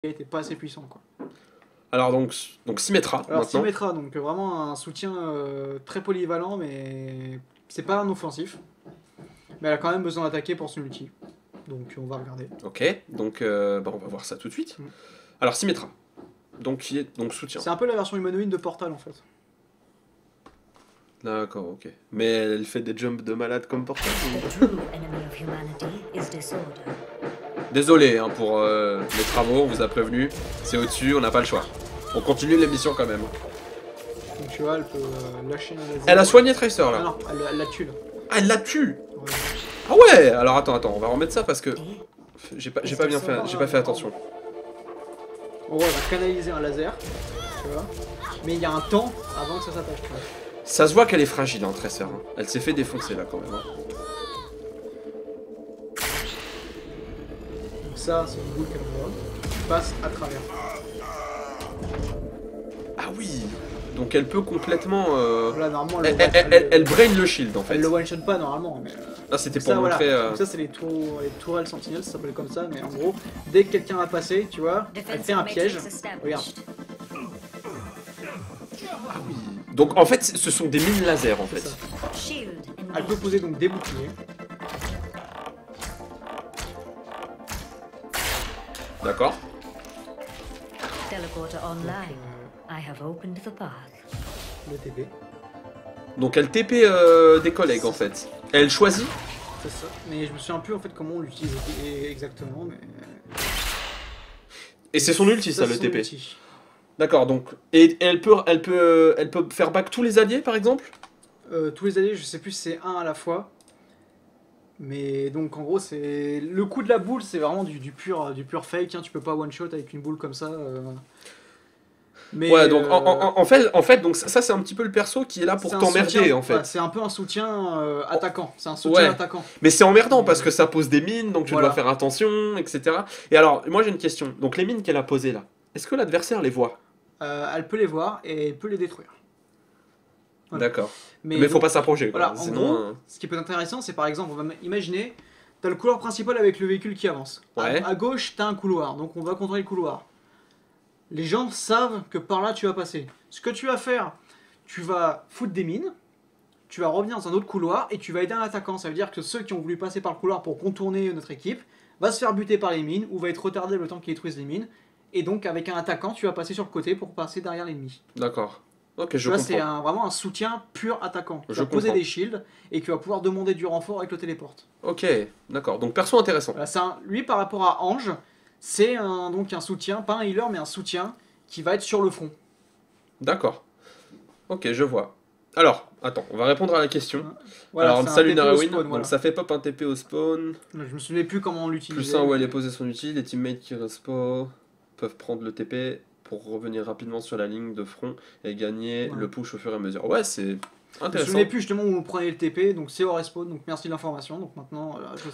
était pas assez puissant, quoi. Alors donc Symmetra Alors maintenant. Symmetra, donc vraiment un soutien très polyvalent, mais c'est pas un offensif. Mais elle a quand même besoin d'attaquer pour son ulti. Donc on va regarder. Ok, donc bah, on va voir ça tout de suite. Mm. Alors Symmetra, donc qui est donc soutien. C'est un peu la version humanoïde de Portal en fait. D'accord, ok. Mais elle fait des jumps de malade comme Portal. The true enemy of humanity is disorder. Désolé hein, pour les travaux, on vous a prévenu. C'est au-dessus, on n'a pas le choix. On continue l'émission quand même. Donc tu vois, elle peut lâcher un laser. Elle a soigné Tracer Ah là. non, elle la tue là. Ah, elle la tue. Ouais. Ah ouais. Alors attends, on va remettre ça parce que j'ai pas bien fait, j'ai pas fait attention. En gros, elle va canaliser un laser, tu vois. Mais il y a un temps avant que ça s'attaque. Ça se voit qu'elle est fragile, hein, Tracer. Hein. Elle s'est fait défoncer là quand même. Hein. Donc ça, c'est une boule qu'elle voit, qui passe à travers. Ah oui. Donc elle peut complètement. Là, normalement, Elle brain le shield en fait. elle le one-shot pas normalement, mais. Ah, c'était pour Ça, voilà. montrer. Donc ça, c'est les tourelles sentinelles, ça s'appelle comme ça, mais en gros, dès que quelqu'un va passer, tu vois, elle fait un piège. Regarde. Ah oui. Donc en fait, ce sont des mines laser en C'est fait. ça. Shield Elle peut poser donc des boucliers. D'accord. Teleporter online. Donc, I have opened the path. le TP. Donc elle TP des collègues en fait. Elle choisit. C'est ça. Mais je me souviens plus en fait comment on l'utilise exactement, mais. Et c'est son ulti ça, le c'est son TP. ulti. D'accord, donc. Et elle peut faire back tous les alliés par exemple. Tous les alliés, je sais plus si c'est un à la fois. Mais donc en gros, c'est le coup de la boule, c'est vraiment du pur fake. Hein. Tu peux pas one shot avec une boule comme ça. Mais Ouais, donc en fait, donc ça c'est un petit peu le perso qui est là pour c'est un t'emmerder soutien- en fait. ouais, c'est un peu un soutien attaquant. C'est un soutien Ouais. attaquant. Mais c'est emmerdant parce que ça pose des mines, donc tu Voilà. dois faire attention, etc. Et alors, moi j'ai une question. Donc les mines qu'elle a posées là, est-ce que l'adversaire les voit? Elle peut les voir et elle peut les détruire. Voilà. D'accord. Mais faut donc, pas s'approcher quoi. voilà, en Sinon. gros, ce qui peut être intéressant, c'est par exemple, on va imaginer, t'as le couloir principal avec le véhicule qui avance. Ouais. À gauche, t'as un couloir, donc on va contrôler le couloir. Les gens savent que par là tu vas passer. Ce que tu vas faire, tu vas foutre des mines, tu vas revenir dans un autre couloir et tu vas aider un attaquant. Ça veut dire que ceux qui ont voulu passer par le couloir pour contourner notre équipe va se faire buter par les mines ou va être retardé le temps qu'ils détruisent les mines. Et donc avec un attaquant, tu vas passer sur le côté pour passer derrière l'ennemi. D'accord. Ok, Tu je vois, c'est comprends. vraiment un soutien pur attaquant. Tu Je vas poser comprends. des shields et tu vas pouvoir demander du renfort avec le téléporte. Ok, d'accord. Donc perso intéressant. Voilà, lui par rapport à Ange, c'est donc un soutien, pas un healer mais un soutien qui va être sur le front. D'accord. Ok, je vois. Alors, attends, on va répondre à la question. Voilà, Alors, c'est un salut TP au Narwin. spawn, voilà. Donc ça fait pop un TP au spawn. Je me souvenais plus comment on l'utilisait. Plus un où elle est posée son outil. Les teammates qui respawn peuvent prendre le TP pour revenir rapidement sur la ligne de front et gagner Ouais. le push au fur et à mesure. Ouais, c'est Je me intéressant. souvenais plus justement où on prenait le TP, donc c'est au respawn, donc merci de l'information. Donc maintenant, je